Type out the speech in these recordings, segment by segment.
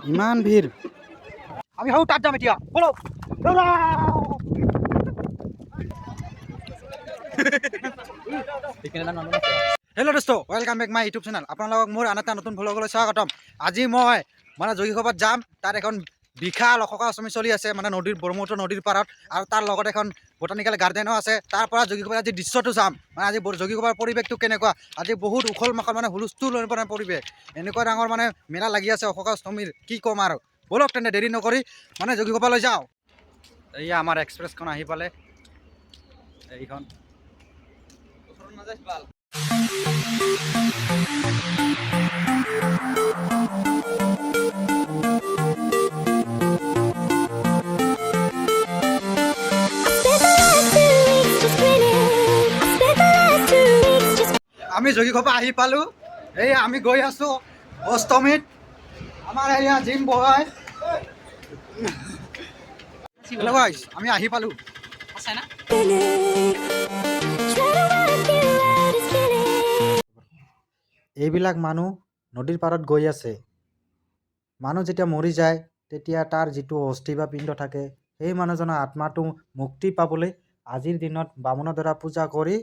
ইমান ভিৰ আমি হও তাত যাম এতিয়া বলো হেল্ল' দোস্ত welcome back my YouTube channel আপোনালোকক মোৰ আন এটা নতুন ভ্লগলৈ স্বাগতম আজি মই মানে যোগীঘোপাত যাম তাত এখন বিশাল অশোকা অষ্টমী চলি আছে মানে নদীৰ ব্ৰহ্মপুত্ৰ নদীৰ পাৰত আৰু তাৰ লগত এখন বটানিকেল গাৰ্ডেনো আছে তাৰ পৰা যোগীঘোপাৰ আজি দৃশ্যটো চাম মানে আজি যোগীঘোপাৰ পৰিৱেশটো কেনেকুৱা আজি বহুত উখল মাখল মানে হুলস্থুল পৰিৱেশ এনেকুৱা ডাঙৰ মানে মেলা লাগি আছে অশোকা অষ্টমীৰ কি ক'ম আৰু বলক তেন্তে দেৰি নকৰি মানে যোগীঘোপালৈ যাওঁ এয়া আমাৰ এক্সপ্ৰেছখন আহি পালে এইখন আমি যোগীঘোপা আহি পালো এই আমি গৈ আছো অষ্টমীত আমাৰ এয়া জিম বহাই হেল্ল' গাইছ আমি আহি পালো এইবিলাক মানুহ নদীৰ পাৰত গৈ আছে মানুহ যেতিয়া মৰি যায় তেতিয়া তাৰ যিটো অস্থি বা পিণ্ড থাকে সেই মানুহজনৰ আত্মাটো মুক্তি পাবলৈ আজিৰ দিনত বামুণৰ দ্বাৰা পূজা কৰি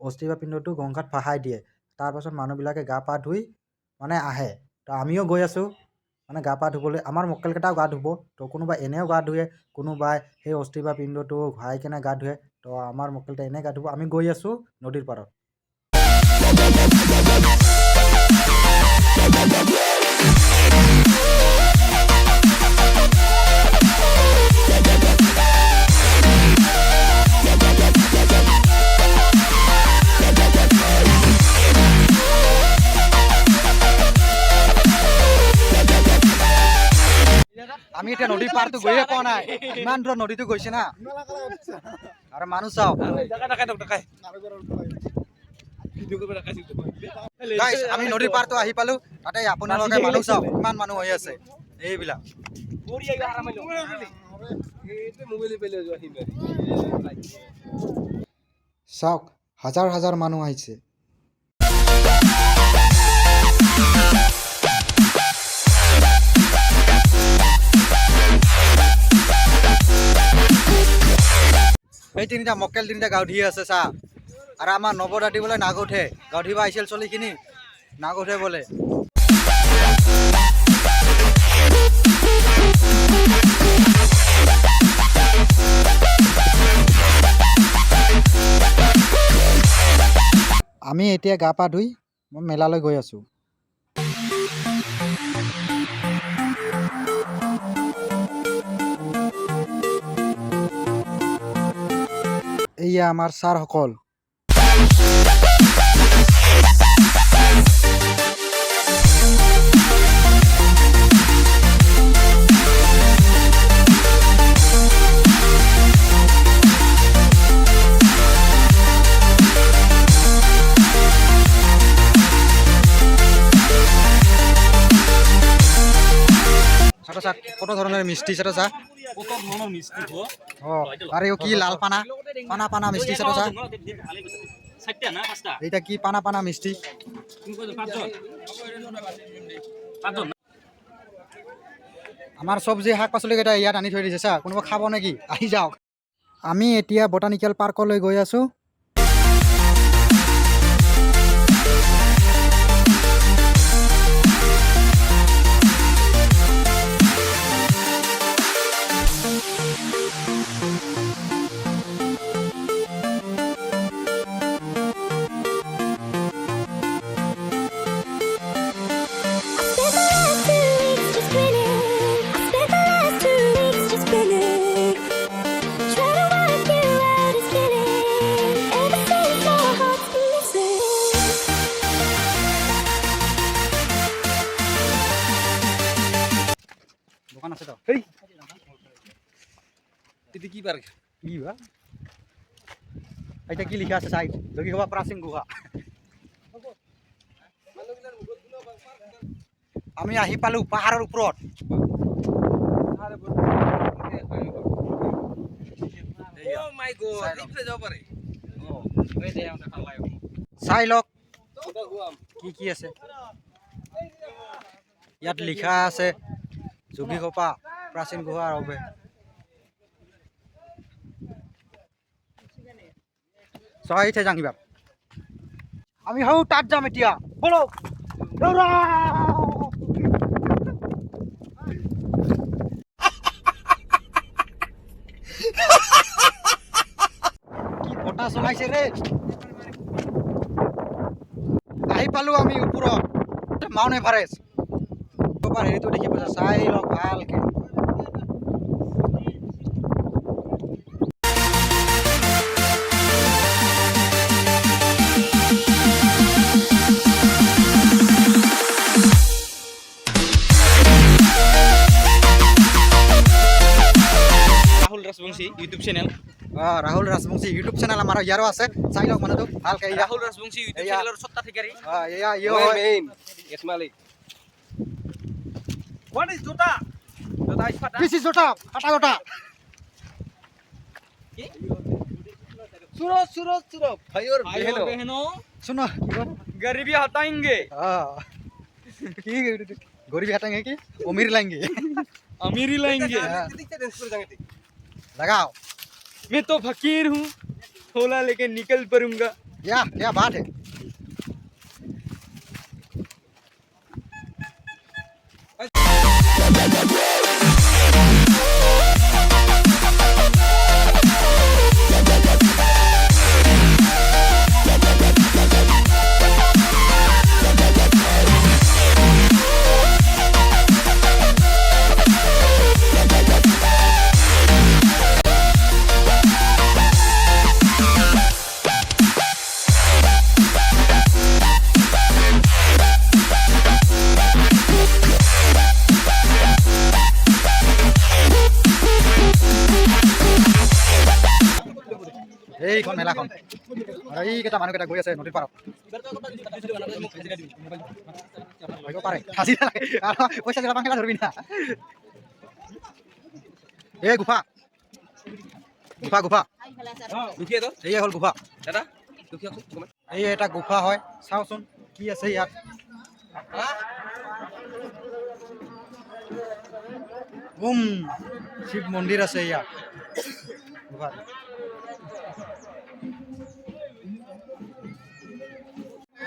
অস্থি বা পিণ্ডটো গংগাত ভাসাই দিয়ে তাৰপাছত মানুহবিলাকে গা পা ধুই মানে আহে তো আমিও গৈ আছোঁ মানে গা পা ধুবলৈ আমাৰ মক্কেলকেইটাও গা ধুব তো কোনোবা এনেও গা ধুৱে কোনোবাই সেই অস্থি বা পিণ্ডটো ভৰাই কেনে গা ধুৱে তো আমাৰ মক্কেলটা এনে গা ধুব আমি গৈ আছোঁ নদীৰ পাৰত আমি এতিয়া নদীৰ পাৰটো গৈয়ে পোৱা নাই ইমান দূৰত নদীটো গৈছে না আৰু মানুহ চাও গাইছ আমি নদীৰ পাৰটো আহি পালো তাতে আপোনালোকে মানুহ চাওক ইমান মানুহ হৈ আছে এইবিলাক চাওক হাজাৰ হাজাৰ মানুহ আহিছে এই তিনিটা মক্কেল তিনিটা গাঁও ধুই আছে চা আৰু আমাৰ নৱদাতি বোলে নাগঠে গাঁও ধুব আহিছিল চলিখিনি নাগঠে বোলে আমি এতিয়া গা পা ধুই মই মেলালৈ গৈ আছোঁ এইয়া আমাৰ ছাৰসকল কত ধরনের মিষ্টি সেটা চা কত ধরনের মিষ্টি গো আরে ও কি লাল পানা পানা পানা মিষ্টি সেটা চা সাতটা না পাঁচটা এইটা কি পানা পানা মিষ্টি তুমি কত পাঁচজন আমার সবজি শাক পাচলি কেইটা ইয়াত আনি থৈ দিছে চা কোনোবা খাব নেকি আহি যাওক আমি এতিয়া বটানিকেল পাৰ্কলৈ গৈ আছো দোকান আছে তো এই এটা কি পাৰ্ক কি বা এটা কি লিখা আছে সাইড যোগীঘোপা প্ৰাচীন গুহা আমি আহি পালো পাহাৰৰ ওপৰত ও মাই গড ইফলে যাব পারে চাই লওক কি কি আছে ইয়াত লিখা আছে যোগী খোপা প্ৰাচীন গুহাৰ বাবে চহাই থৈ যাম কিবা আমি হও তাত যাম এতিয়া বলো দৌৰা কি বতাহ চলাইছে ৰে আহি পালো আমি ওপৰত মাউণ্ট এভাৰেষ্ট ক'ৰবাৰ হেৰিটো দেখি পাইছা চাই লওক ভালকে Rahul Rajbongshi YouTube channel Rahul Rajbongshi YouTube channel আমাৰ ইয়াৰো আছে চাই লওক মানুহটো ভালকে রাহুল রাজবংশী ইউটিউব চ্যানেলের সত্তা ঠিকারি এয়া ইয়ো হয় মেইন এস মালিক হোয়াট ইজ জোতা জোতা ইজ ফাটা পিছি জোটা ফাটা গোটা सूरज सूरज सूरज भाई और बहनों শুনো गरीबी हटाएंगे কি গরিবি হাটাঙ্গে কি অমির লাঙ্গে अमीरी लाएंगे लगाओ मैं तो फकीर हूँ थोड़ा लेके निकल पड़ूंगा क्या बात है এইখন মেলাখন আৰু এইকেইটা মানুহকেইটা গৈ আছে নদীৰ পাৰত আহিব পাৰে সাজি নালাগে পইচা দিলা পাংখেলা ধৰিবি না এই গুফা গুফা গুফা दुखिए तो এই হ'ল গুফা दादा दुखिए এই এটা গুফা হয় চাওচোন কি আছে ইয়াত শিৱ মন্দিৰ আছে ইয়াত গুফাত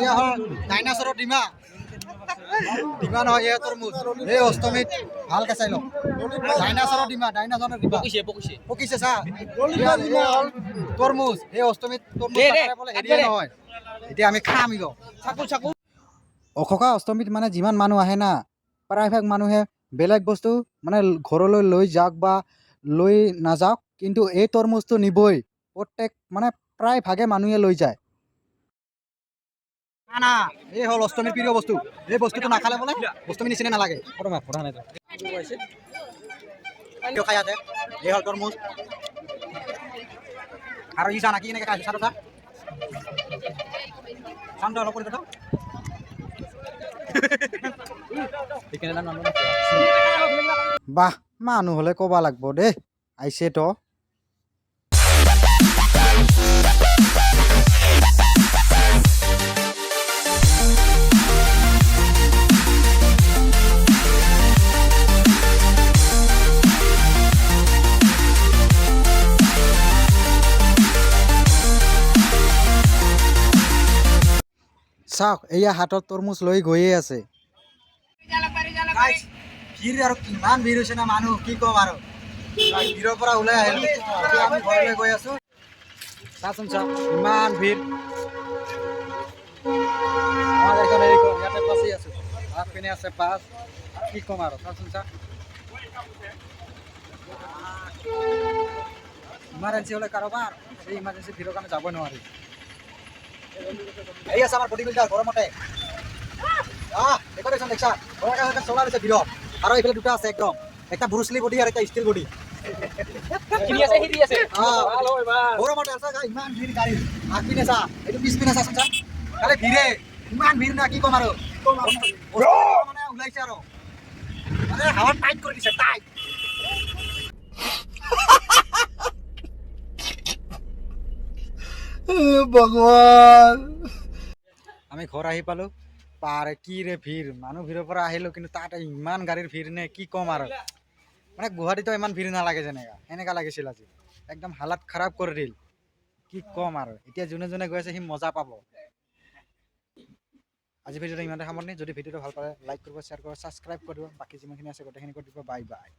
এয়া হ'ল ডাইনাছৰৰ ডিমা ডিমা নহয় এয়া তৰমুজ এই অষ্টমীত ভালকে চাই লওক ডাইনাছৰৰ ডিমা पकिसे पकिसे পকিছে চা এয়া হ'ল তৰমুজ এই অষ্টমীত তৰমুজ খালে বোলে হেৰিয়ে নহয় এতিয়া আমি খাম ইগো চাকু চাকু অশোকা অষ্টমীত মানে যিমান মানুহ আহে না প্ৰায়ভাগ মানুহে বেলেগ বস্তু মানে ঘৰলৈ লৈ যাওক বা লৈ নাযাওক কিন্তু এই তৰমুজটো নিবই প্ৰত্যেক মানে প্ৰায় ভাগে মানুহে লৈ যায় না এই হ'ল অষ্টমীৰ প্ৰিয় বস্তু এই বস্তুটো নাখালে বোলে অষ্টমী নিচিনা নালাগে খাই আছে এই হ'ল তৰমুজ আৰু ই জানা কি এনেকৈ খাইছে চাটো চা চামটো অলপ কৰি দাও বাহ মানুহ হলে ক'বা লাগব দেই আইছে তো চাওক এয়া হাতত তৰমুজ লৈ গৈয়ে আছে ভিৰ আৰু কিমান ভিৰ হৈছে না মানুহ কি ক'ম আৰু ভিৰৰ পৰা ওলাই আহিলো এতিয়া আমি ঘৰলৈ গৈ আছো চাচোন চা ইমান ভিৰ আমাৰ গাড়ীখন এৰি ইয়াতে ফাঁচি আছো আগপিনে আছে বাছ কি ক'ম আৰু চাচোন চা ইমাৰ্জেঞ্চি হ'লে কাৰোবাৰ এই ইমাৰ্জেঞ্চি ভিৰৰ কাৰণে যাব নোৱাৰি এই আছে আমাৰ বডি বিল্ডাৰ গৰমতে দেখুন দেখছা চলাৰ আছে ভিৰত আৰু এইফালে দুটা আছে একদম একটা ব্ৰুচলি বডি আৰু এটা ষ্টিল বডি গৰমতে আছে ইমান ভিৰ গাড়ী আগপিনে চা এইটো পিছপিনে চাচোন চা খালি ভিৰে ইমান ভিৰ না কি ক'ম আৰু মানে ওলাইছে আৰু মানে হাৱা টাইট কৰি দিছে টাইট ভগৱান আমি ঘৰ আহি পালো বাপাৰে কি ৰে ভিৰ মানুহ ভিৰৰ পৰা আহিলোঁ কিন্তু তাত ইমান গাড়ীৰ ভিৰ নে কি ক'ম আৰু মানে গুৱাহাটীতো ইমান ভিৰ নালাগে যেনেকা সেনেকা লাগিছিল আজি একদম হালাত খাৰাপ কৰি দিল কি ক'ম আৰু এতিয়া যোনে যোনে গৈ আছে সি মজা পাব আজি ভিডিঅ'টো ইমানতে সামৰণি যদি ভিডিঅ'টো ভাল পালে লাইক কৰিব শ্বেয়াৰ কৰিব ছাবস্ক্ৰাইব কৰিব বাকী যিমানখিনি আছে গোটেইখিনি কৰি দিব বাই বাই